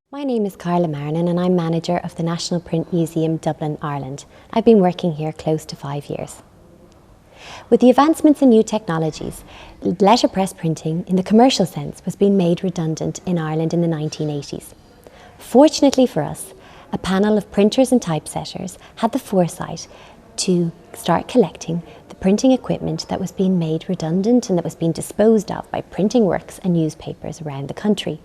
My name is Carla Marnin and I'm manager of the National Print Museum, Dublin, Ireland. I've been working here close to 5 years. With the advancements in new technologies, letterpress printing in the commercial sense was being made redundant in Ireland in the 1980s. Fortunately for us, a panel of printers and typesetters had the foresight to start collecting the printing equipment that was being made redundant and that was being disposed of by printing works and newspapers around the country.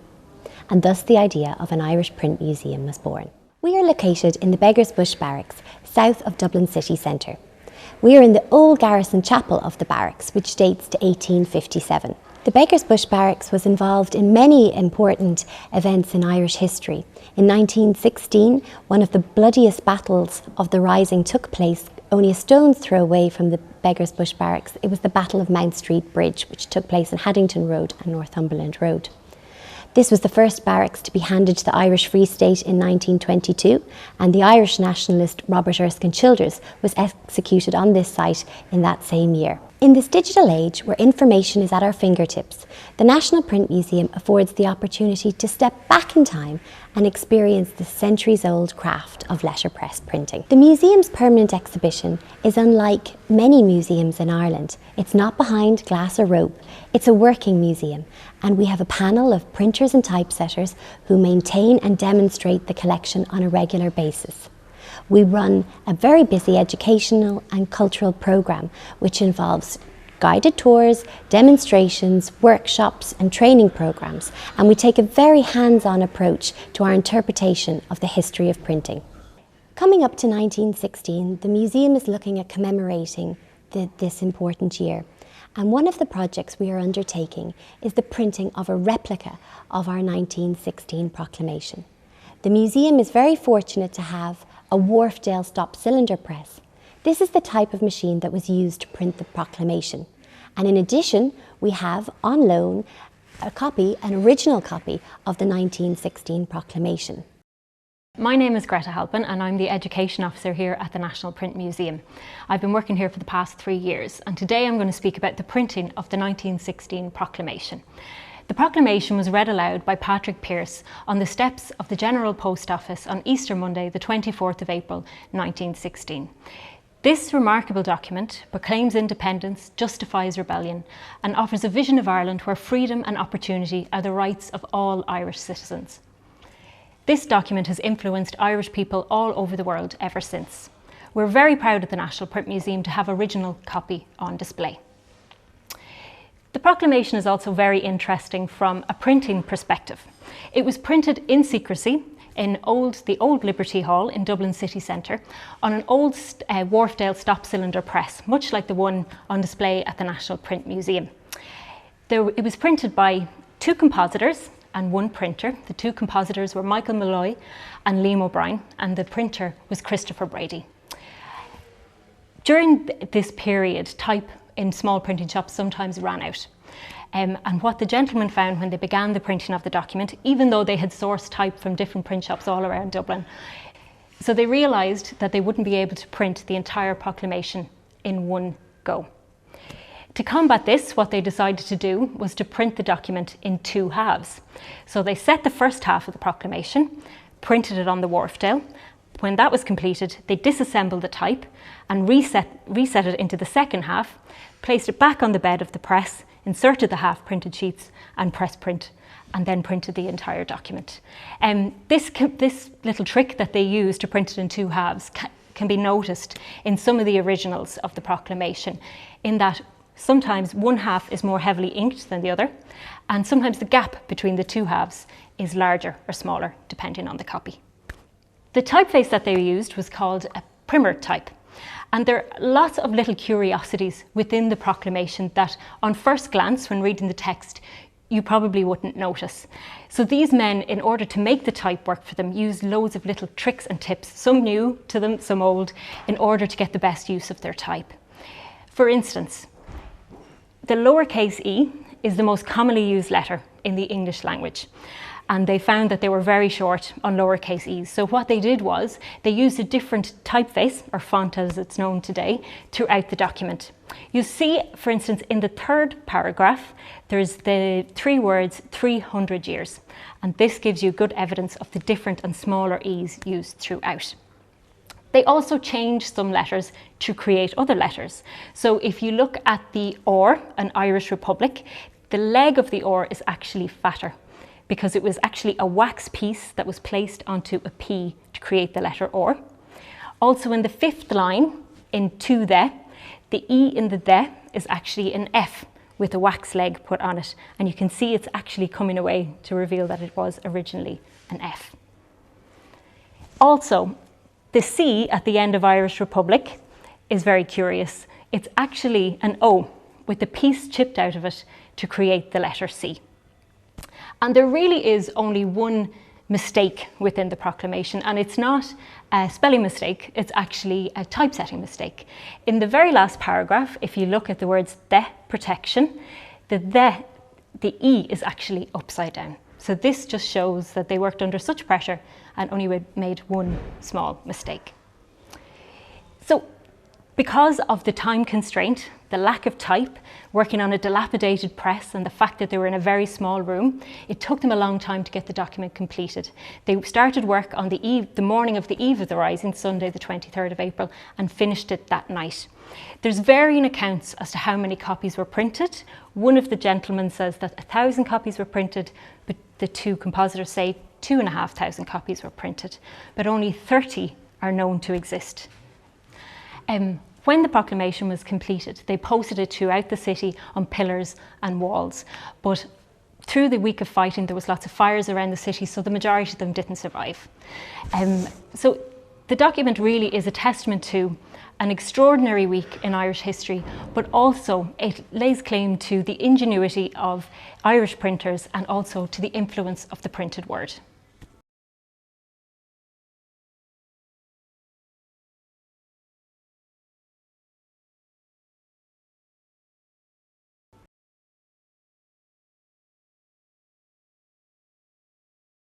And thus the idea of an Irish print museum was born. We are located in the Beggars Bush Barracks, south of Dublin city centre. We are in the old garrison chapel of the barracks, which dates to 1857. The Beggars Bush Barracks was involved in many important events in Irish history. In 1916, one of the bloodiest battles of the Rising took place only a stone's throw away from the Beggars Bush Barracks. It was the Battle of Mount Street Bridge, which took place on Haddington Road and Northumberland Road. This was the first barracks to be handed to the Irish Free State in 1922, and the Irish nationalist Robert Erskine Childers was executed on this site in that same year. In this digital age, where information is at our fingertips, the National Print Museum affords the opportunity to step back in time and experience the centuries-old craft of letterpress printing. The museum's permanent exhibition is unlike many museums in Ireland. It's not behind glass or rope, it's a working museum, and we have a panel of printers and typesetters who maintain and demonstrate the collection on a regular basis. We run a very busy educational and cultural programme which involves guided tours, demonstrations, workshops and training programmes, and we take a very hands-on approach to our interpretation of the history of printing. Coming up to 1916, the museum is looking at commemorating this important year. And one of the projects we are undertaking is the printing of a replica of our 1916 proclamation. The museum is very fortunate to have a Wharfdale stop cylinder press. This is the type of machine that was used to print the proclamation. And in addition, we have on loan an original copy of the 1916 proclamation. My name is Greta Halpin and I'm the Education Officer here at the National Print Museum. I've been working here for the past 3 years, and today I'm going to speak about the printing of the 1916 proclamation. The proclamation was read aloud by Patrick Pearse on the steps of the General Post Office on Easter Monday, the 24th of April 1916. This remarkable document proclaims independence, justifies rebellion, and offers a vision of Ireland where freedom and opportunity are the rights of all Irish citizens. This document has influenced Irish people all over the world ever since. We're very proud at the National Print Museum to have an original copy on display. The proclamation is also very interesting from a printing perspective. It was printed in secrecy in the old Liberty Hall in Dublin city centre on an old Wharfdale stop cylinder press, much like the one on display at the National Print Museum. It was printed by 2 compositors and 1 printer. The 2 compositors were Michael Malloy and Liam O'Brien, and the printer was Christopher Brady. During this period, type in small printing shops sometimes ran out. And what the gentlemen found when they began the printing of the document, even though they had sourced type from different print shops all around Dublin, so they realised that they wouldn't be able to print the entire proclamation in one go. To combat this, what they decided to do was to print the document in 2 halves. So they set the first half of the proclamation, printed it on the Wharfdale. When that was completed, they disassembled the type and reset it into the second half, placed it back on the bed of the press, inserted the half-printed sheets and press print, and then printed the entire document. This little trick that they used to print it in 2 halves can be noticed in some of the originals of the proclamation, in that sometimes one half is more heavily inked than the other, and sometimes the gap between the 2 halves is larger or smaller, depending on the copy. The typeface that they used was called a primer type, and there are lots of little curiosities within the proclamation that on first glance, when reading the text, you probably wouldn't notice. So these men, in order to make the type work for them, used loads of little tricks and tips, some new to them, some old, in order to get the best use of their type. For instance, the lowercase e is the most commonly used letter in the English language. and they found that they were very short on lowercase e's. So what they did was they used a different typeface, or font as it's known today, throughout the document. You see, for instance, in the third paragraph, there's the 3 words 300 years, and this gives you good evidence of the different and smaller e's used throughout. They also changed some letters to create other letters. So if you look at the or, an Irish Republic, the leg of the or is actually fatter because it was actually a wax piece that was placed onto a P to create the letter or. Also in the 5th line, in to the E in the is actually an F with a wax leg put on it. And you can see it's actually coming away to reveal that it was originally an F. Also, the C at the end of Irish Republic is very curious. It's actually an O with the piece chipped out of it to create the letter C. And there really is only one mistake within the proclamation, and it's not a spelling mistake, it's actually a typesetting mistake. In the very last paragraph, if you look at the words the protection, the E is actually upside down. So this just shows that they worked under such pressure and only made one small mistake. So because of the time constraint, the lack of type, working on a dilapidated press, and the fact that they were in a very small room, it took them a long time to get the document completed. They started work on the morning of the eve of the Rising, Sunday the 23rd of April, and finished it that night. There's varying accounts as to how many copies were printed. One of the gentlemen says that 1,000 copies were printed, but the 2 compositors say 2,500 copies were printed, but only 30 are known to exist. When the proclamation was completed, they posted it throughout the city on pillars and walls, but through the week of fighting there was lots of fires around the city, so the majority of them didn't survive. So the document really is a testament to an extraordinary week in Irish history, but also it lays claim to the ingenuity of Irish printers and also to the influence of the printed word.